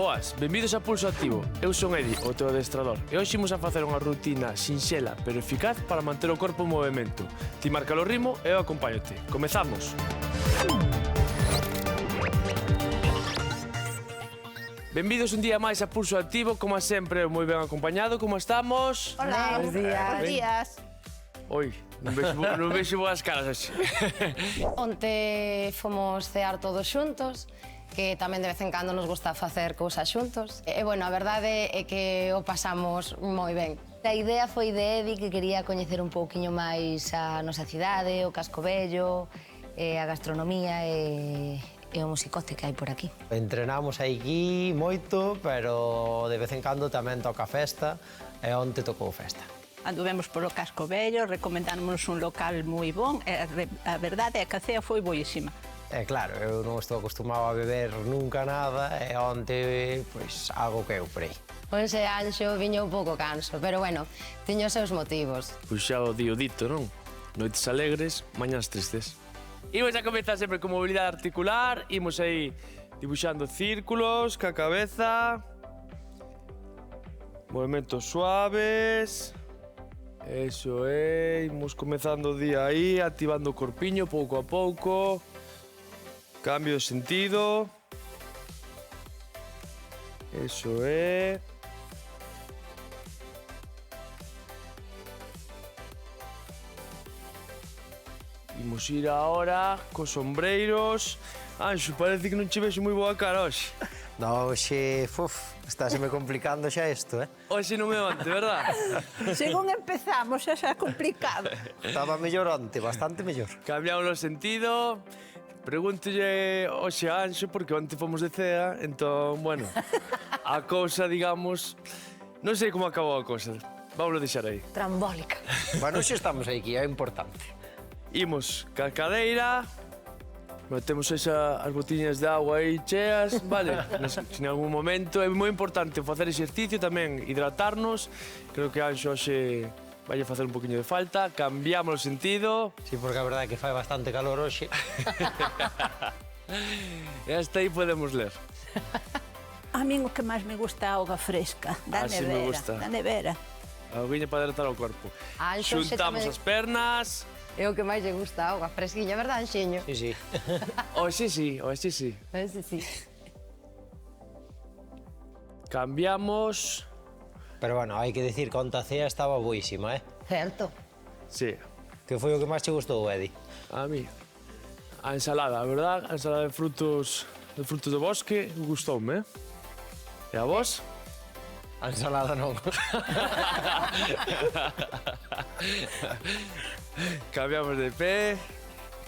Boas, benvidos a Pulso Activo. Eu son Edi, o teu adestrador, e hoxe imos a facer unha rutina sinxela pero eficaz para manter o corpo en movimento. Ti marca o ritmo e eu acompáñote. Comezamos! Benvidos un día máis a Pulso Activo, como sempre, moi ben acompañado. Como estamos? Hola, Buenos días. Buenos días. Oi, non vexo boas caras hoxe. Onte fomos cear todos xuntos, que tamén de vez en cando nos gusta facer cousas xuntos. E, bueno, a verdade é que o pasamos moi ben. A idea foi de Edi, que quería coñecer un pouquiño máis a nosa cidade, o Casco Vello, a gastronomía e o musicote que hai por aquí. Entrenamos aquí moito, pero de vez en cando tamén toca festa, e onte tocou festa. Anduvemos polo Casco Vello, recomendámonos un local moi bon, e a verdade é que a cea foi boísima. E claro, eu non estou acostumado a beber nunca nada, e onte, pois, algo que eu prei. Onse Anxo viño un pouco canso, pero bueno, tiño os seus motivos. Pois xa o dio dito, non? Noites alegres, mañás tristes. Imos a comezar sempre con mobilidade articular, imos aí dibuixando círculos ca cabeza, movimentos suaves. Eso é, imos comezando o día aí, activando o corpiño pouco a pouco. Cambio de sentido. Eso é. Imos ir ahora cos sombreiros. Anxo, parece que non che vexo moi boa cara hoxe. No, xe, estáse me complicando xa isto, Hoxe non me onte, verdad? Según empezamos, xa xa complicado. Estaba mellor onte, bastante mellor. Cambiamos o sentido. Pregúntolle hoxe a Anxo, porque onte fomos de cea, entón, bueno, a cousa, digamos, non sei como acabou a cousa. Vamos deixar aí. Trambólica. Bueno, xe estamos aquí, é importante. Imos ca cadeira, metemos as botiñas de agua aí cheas, vale? Se en algún momento é moi importante facer exercicio tamén, hidratarnos. Creo que Anxo hoxe vai a facer un poquinho de falta. Cambiamos o sentido. Sí, porque a verdade é que fai bastante calor hoxe. E hasta aí podemos ler. A min o que máis me gusta é a auga fresca, da Así me gusta. Da nevera. A auguinha para hidratar o corpo. Anxo, xe Xuntamos tamén- as pernas. É o que máis lle gusta a auga fresquiña, verdad, Anxiño? Sí, sí. Hoxe sí, hoxe sí. Ese sí. Cambiamos. Pero bueno, hai que dicir que onte a cea estaba boísima, Certo. Sí, Que foi o que máis che gustou, Edi? a mí. A ensalada, verdad? A ensalada de frutos do bosque gustoume, E a vos? A ensalada non. Cambiamos de pé.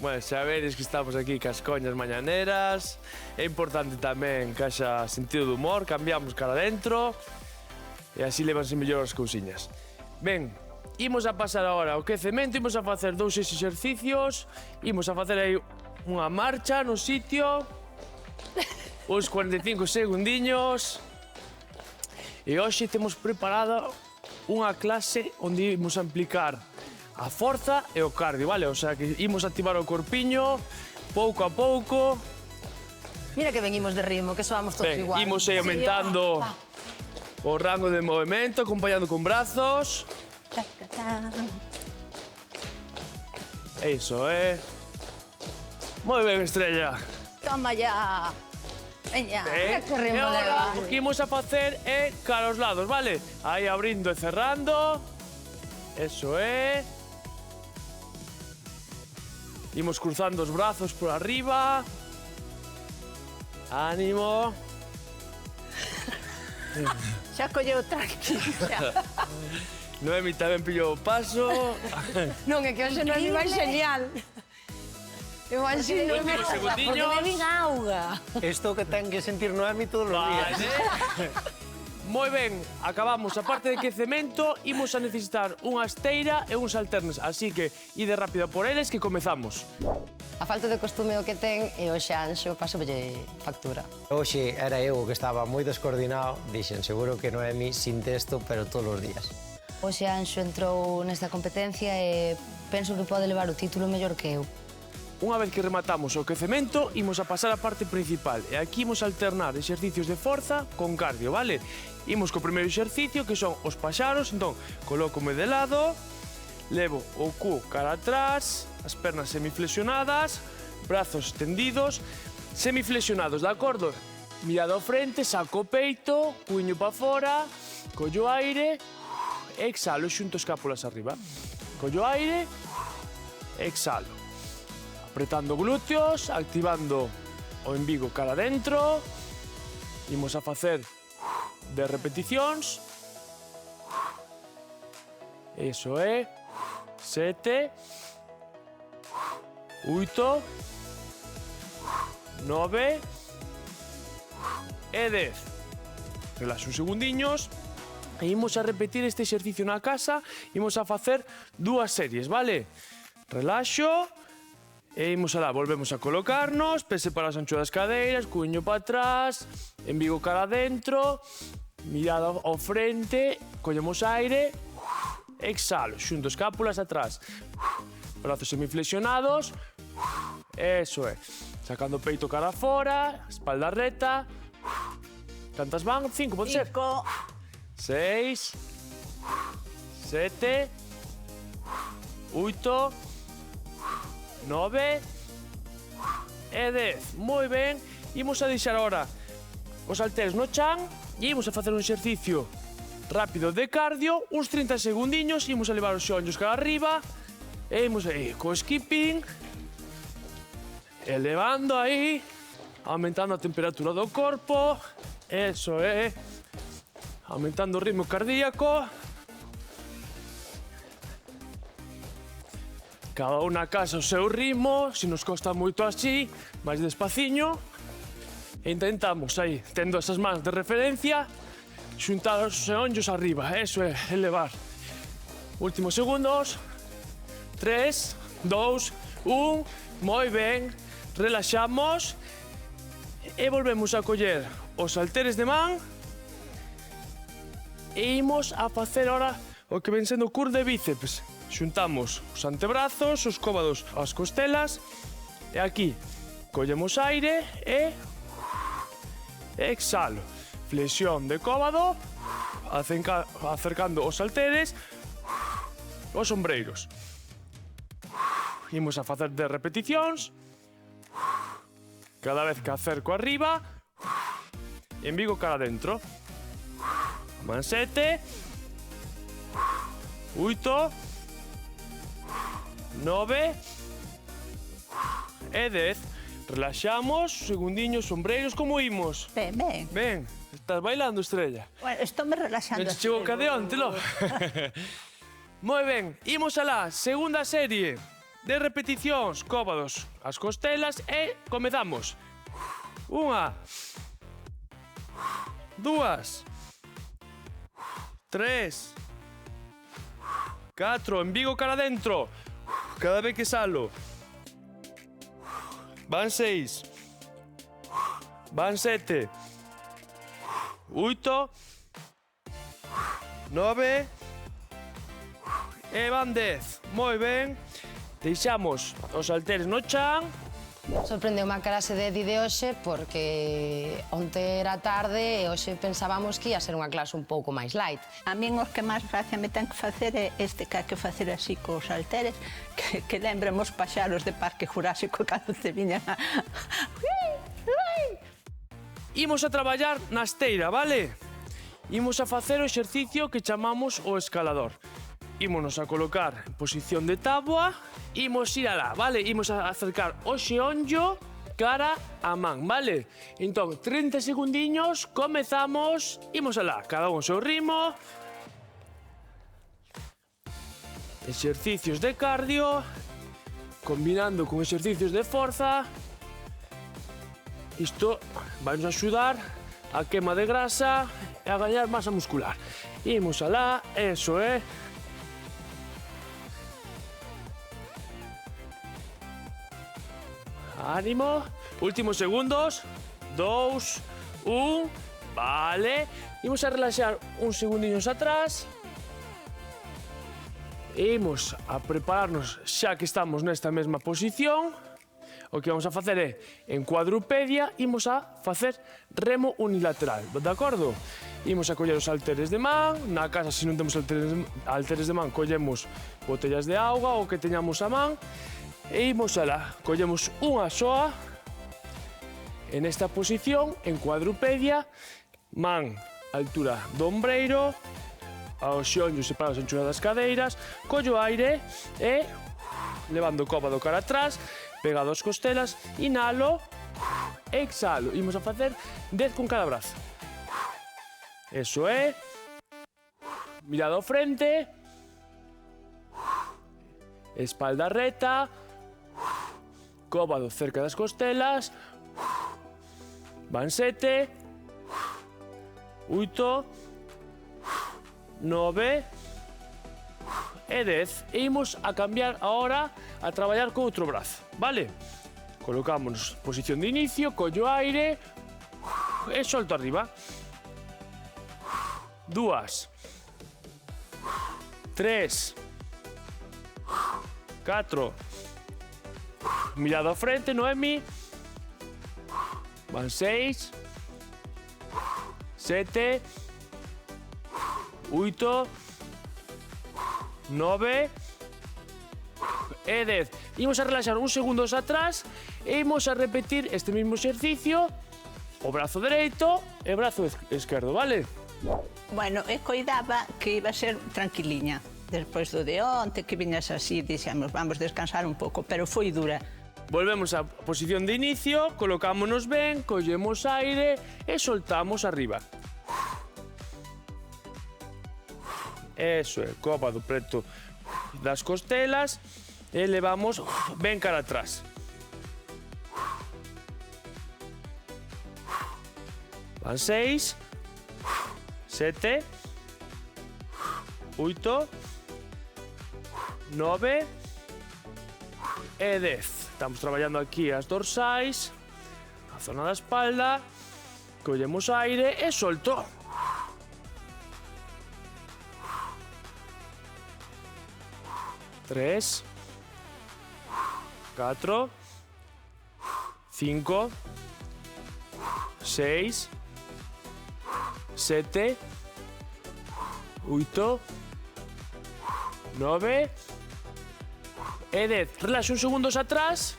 Bueno, xa vedes que estamos aquí cas coñas mañaneras. É importante tamén que haxa sentido de humor, cambiamos cara adentro e así levanse mellor as cousiñas. Ben, imos a pasar agora ao quecemento, imos a facer 2 exercicios, imos a facer aí unha marcha no sitio, uns 45 segundiños, e hoxe temos preparada unha clase onde imos a implicar a forza e o cardio, vale? O sea, que imos a activar o corpiño pouco a pouco. Mira que venimos de ritmo, que soamos todos Ben, igual. imos aí aumentando o rango de movimento, acompañando con brazos. Eso, Moi ben, Estrella. Toma ya. Veña. que ritmo E agora leva. o que imos a facer é cara aos lados, vale? Aí abrindo e cerrando. Eso é. Imos cruzando os brazos por arriba. Ánimo. Xa colleu tranquila. Noemi tamén pillou o paso. Non, é que hoxe non é máis genial. Eu Anxiño Últimos segundiños. porque bebín auga. Isto que ten que sentir Noemi todos os días. Vale. Moi ben, acabamos a parte de quecemento, imos a necesitar unha esteira e uns alternes, así que ide rápido por eles que comezamos. A falta de costume o que ten e hoxe Anxo pasolle factura. Hoxe era eu o que estaba moi descoordinado, dixen, seguro que Noemi sin texto, pero todos os días. Hoxe Anxo entrou nesta competencia e penso que pode levar o título mellor que eu. unha vez que rematamos o quecemento, imos a pasar a parte principal. E aquí imos alternar exercicios de forza con cardio, vale? Imos co primeiro exercicio, que son os paxaros. Entón, colócome de lado, levo o cu cara atrás, as pernas semiflexionadas, brazos tendidos, semiflexionados, de acordo? Mirada ao frente, saco o peito, puño para fora, collo aire, exhalo, xunto escápulas arriba. Collo aire, exhalo. Apretando glúteos, activando o embigo cara adentro. Imos a facer 10 repeticións. Eso é. 7, 8, 9 e 10. Relaxa uns segundiños. E imos a repetir este exercicio na casa. Imos a facer 2 series, vale? Relaxo. E imos alá, volvemos a colocarnos, pés separados ancho das cadeiras, cuño para atrás, embigo cara adentro, mirada ao frente, collemos aire, exhalo, xunto escápulas atrás, brazos semiflexionados, eso é, sacando o peito cara fora, espalda reta, cantas van? 5, pode ser? 6, 7, 8, 9 e 10. Moi ben. Imos a deixar agora os halteres no chan e imos a facer un exercicio rápido de cardio, uns 30 segundiños, imos a levar os xollos cara arriba e imos aí co skipping, elevando aí, aumentando a temperatura do corpo, eso é, aumentando o ritmo cardíaco. Cada unha casa o seu ritmo, se nos costa moito así, máis despaciño. E intentamos aí, tendo esas mans de referencia, xuntar os xeonllos arriba, eso é, elevar. Últimos segundos. 3, 2, 1, moi ben. Relaxamos e volvemos a coller os halteres de man e imos a facer ahora o que ven sendo curl de bíceps. Xuntamos os antebrazos, os cóbados ás costelas e aquí collemos aire e exhalo. Flexión de cóbado, acercando os halteres aos ombreiros. Imos a facer 10 repeticións. Cada vez que acerco arriba, embigo cara adentro. Man 7, 8, 9 e 10. Relaxamos, segundiños, sombreiros, como imos? Ben, ben. Ben, estás bailando, Estrella? Bueno, estou me relaxando. Ben, chegou ca de onte, lo? Moi ben, imos alá, segunda serie de repeticións, cóbados as costelas e comezamos. 1, 2, 3, 4, embigo cara adentro. Cada vez que salo. Van 6. Van 7. 8. 9. E van 10. Moi ben. Deixamos os halteres no chan. Sorprendeu-me a clase de Edi de hoxe porque onte era tarde e hoxe pensábamos que ia ser unha clase un pouco máis light. A min os que máis gracia me ten que facer é este que hai que facer así cos halteres, que lembremos paxaros de Parque Jurásico cando te viñan a... Imos a traballar na esteira, vale? Imos a facer o exercicio que chamamos o escalador. Ímonos a colocar en posición de táboa, imos ir alá, vale? Imos a acercar o xeonllo cara a man, vale? Entón, 30 segundiños, comezamos, imos alá, cada un o seu ritmo. Exercicios de cardio, combinando con exercicios de forza. Isto vai nos axudar a queima de grasa e a gañar masa muscular. Imos alá, eso é. Ánimo. Últimos segundos. 2, 1. Vale. Imos a relaxar uns segundiños atrás. Imos a prepararnos xa que estamos nesta mesma posición. o que vamos a facer é, en cuadrupedia, imos a facer remo unilateral, de acordo? Imos a coller os halteres de man, na casa, se non temos halteres de man, collemos botellas de auga ou que teñamos a man, e imos alá, collemos unha soa, en esta posición, en cuadrupedia, man, altura do ombreiro, aos xeonllos separados a anchura das cadeiras, collo aire e, levando o cóbado cara atrás, pegado as costelas, inhalo, exhalo. Imos a facer 10 con cada brazo. Eso é. Mirada ao frente. Espalda reta. Cóbado cerca das costelas. Van 7. 8. 9. E 10. E imos a cambiar ahora a traballar co outro brazo, vale? Colocámonos posición de inicio, collo aire e solto arriba. 2, 3, 4, mirada ao frente, Noemi. Van 6, 7, 8, 9 e 10. Imos a relaxar uns segundos atrás e imos a repetir este mismo exercicio, o brazo dereito e o brazo esquerdo, vale? Bueno, e coidaba que iba a ser tranquiliña. Despois do de onte, que viñas así, dixemos, vamos descansar un pouco, pero foi dura. Volvemos á posición de inicio, colocámonos ben, collemos aire e soltamos arriba. Eso é, cóbado preto das costelas e levamos ben cara atrás. Van 6, 7, 8, 9 e 10. Estamos traballando aquí as dorsais, a zona da espalda, collemos aire e solto. 3, 4, 5, 6, 7, 8, 9 e 10. Relaxa uns segundos atrás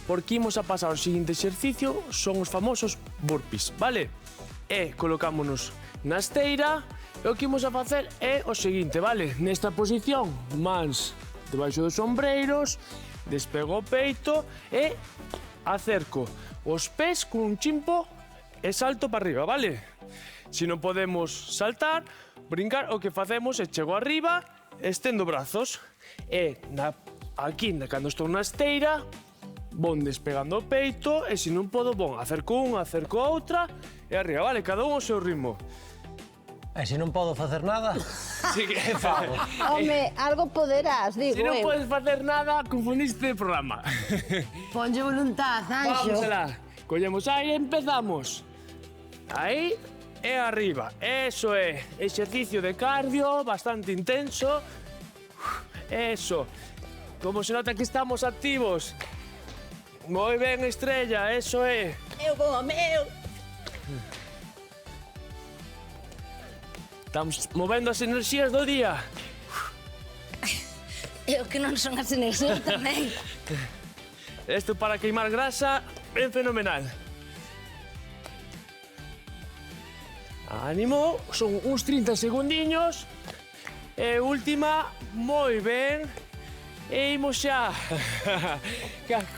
porque imos a pasar ao seguinte exercicio, son os famosos burpees, vale? E colocámonos na esteira e o que imos a facer é o seguinte, vale? Nesta posición, mans debaixo dos ombreiros, despego o peito e acerco os pés con un chimpo e salto para arriba, vale? Se non podemos saltar, brincar, o que facemos é chego arriba, estendo brazos e aquí, cando estou na esteira, von despegando o peito e se non podo, bon, acerco unha, acerco outra e arriba, vale? Cada un ao seu ritmo. E se non podo facer nada, Sí que fago. Home, algo poderás, digo Se non eu. podes facer nada, confundiste o programa. Ponlle voluntad, Anxo. Vamos alá. Collemos aire e empezamos. Aí e arriba. Eso é. Exercicio de cardio, bastante intenso. Eso. Como se nota que estamos activos. Moi ben, Estrella, eso é. Eu con o meu. Estamos movendo as enerxías do día. Eu que non son as enerxías tamén. Isto para queimar grasa é fenomenal. Ánimo, son uns 30 segundiños. E última, moi ben. E imos xa.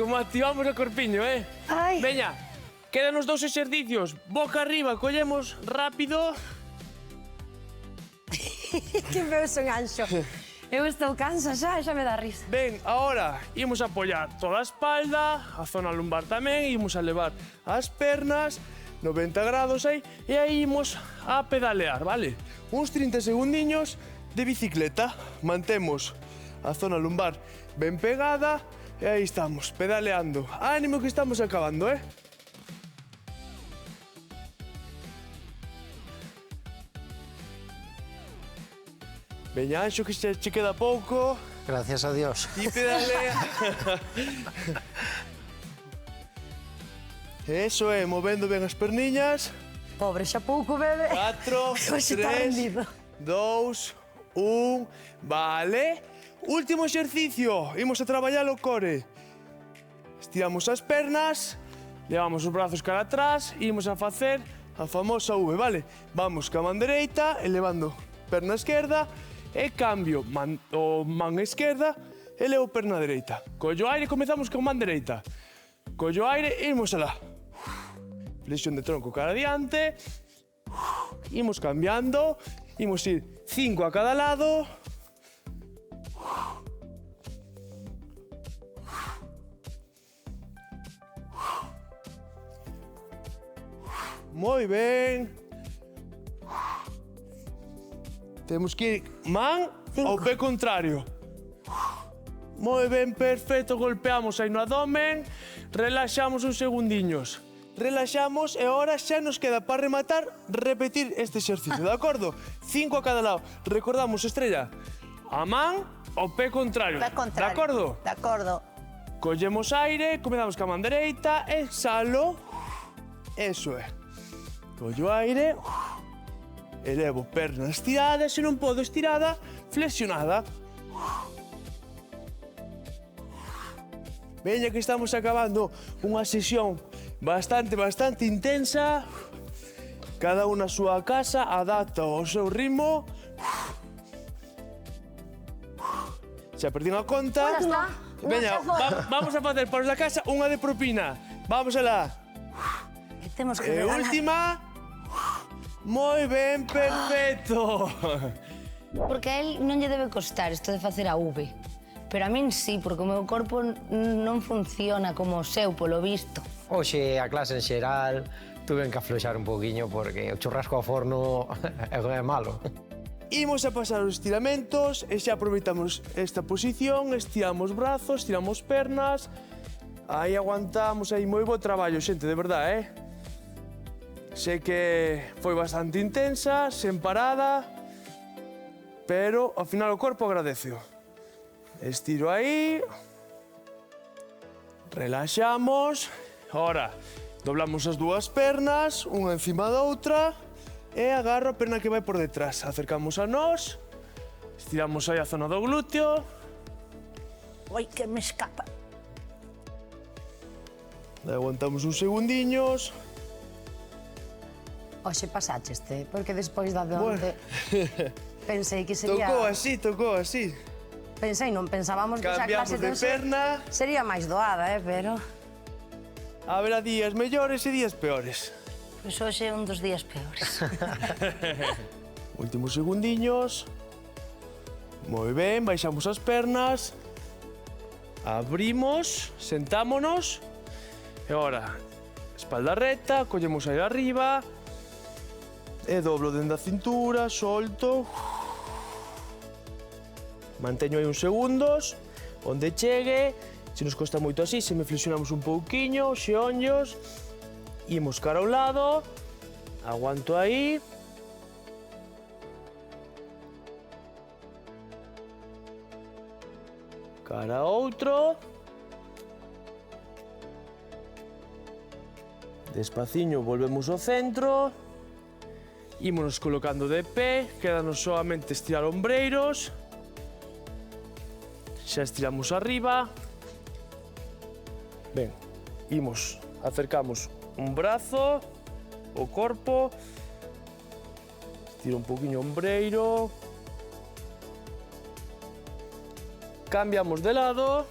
Como activamos o corpiño, eh? Ai. Veña, quedan os dous exercicios. Boca arriba, collemos rápido. Que meu son, Anxo. Eu estou cansa xa me dá risa. Ben, ahora imos a apoiar toda a espalda, a zona lumbar tamén, imos a levar as pernas 90 grados aí, e aí imos a pedalear, vale? Uns 30 segundiños de bicicleta. Mantemos a zona lumbar ben pegada e aí estamos, pedaleando. Ánimo que estamos acabando, eh? Veña, Anxo, que che queda pouco. Gracias a Dios. Y pedalea. Eso é, movendo ben as perniñas. Pobre, xa pouco bebe. 4, Hoxe está 3, rendido. 2, 1, vale. Último exercicio, imos a traballar o core. Estiramos as pernas, levamos os brazos cara atrás e imos a facer a famosa V, vale? Vamos ca man dereita, elevando perna esquerda e cambio man esquerda e levo perna dereita. Collo aire, comezamos con man dereita. Collo aire e imos alá. Flexión de tronco cara adiante. Imos cambiando. Imos ir 5 a cada lado. Moi ben. Temos que ir man ao pé contrario. Moi ben, perfecto. Golpeamos aí no abdomen. Relaxamos uns segundiños. Relaxamos e ahora xa nos queda para rematar repetir este exercicio, de acordo? 5 a cada lado. Recordamos, Estrella, a man ao pé contrario. Pé contrario. De acordo? De acordo. Collemos aire, comezamos ca man dereita, exhalo. Eso é. Collo aire. Elevo perna estirada, se non podo estirada, flexionada. Veña que estamos acabando unha sesión bastante intensa. Cada unha a súa casa, adapta ao seu ritmo. Xa perdín a conta. Xa está. Veña, vamos a facer para os da casa unha de propina. Vamos alá. Que temos que E regalar. última. Moi ben, perfecto. Porque a él non lle debe costar isto de facer a V. Pero a min sí, porque o meu corpo non funciona como o seu, polo visto. Hoxe a clase en xeral tuve que afloxar un poquinho porque o churrasco ao forno é malo. Imos a pasar os estiramentos e xa aproveitamos esta posición, estiramos brazos, estiramos pernas. Aí aguantamos, aí moi bo traballo, xente, de verdade, Sei que foi bastante intensa, sen parada, pero ao final o corpo agradeceo. Estiro aí. Relaxamos. Ahora, doblamos as dúas pernas, unha encima da outra, e agarro a perna que vai por detrás. Acercamos a nós, estiramos aí a zona do glúteo. Oi, que me escapa. Aguantamos uns segundiños. Hoxe pasácheste, porque despois da de onte pensei que sería... Tocou así. Pensei, non pensábamos que esa Cambiamos clase de hoxe perna. sería máis doada, pero... Haberá días mellores e días peores. Pois hoxe é un dos días peores. Últimos segundiños. Moi ben, baixamos as pernas. Abrimos, sentámonos. E agora, espalda recta, collemos aí arriba. E doblo dende a cintura, solto. Manteño aí uns segundos, onde chegue. Se nos costa moito así, se me flexionamos un pouquiño, xeonllos. Imos cara ao lado. Aguanto aí. Cara a outro. Despaciño volvemos ao centro. Ímonos colocando de pé, quédanos solamente estirar ombreiros. Xa estiramos arriba. Ben, imos, acercamos un brazo, o corpo. Estiro un poquinho o ombreiro. Cambiamos de lado.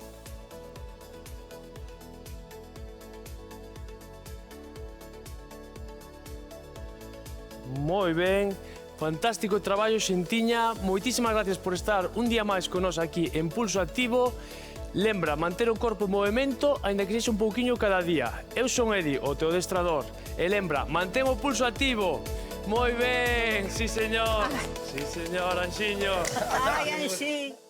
Moi ben, fantástico traballo, xentiña. Moitísimas gracias por estar un día máis con nós aquí en Pulso Activo. Lembra, manter o corpo en movimento, aínda que sexa un pouquiño cada día. Eu son Edi, o teu adestrador. E lembra, mantén o pulso activo. Moi ben, sí señor. Sí señor, Anxiño. Ai, Anxiño.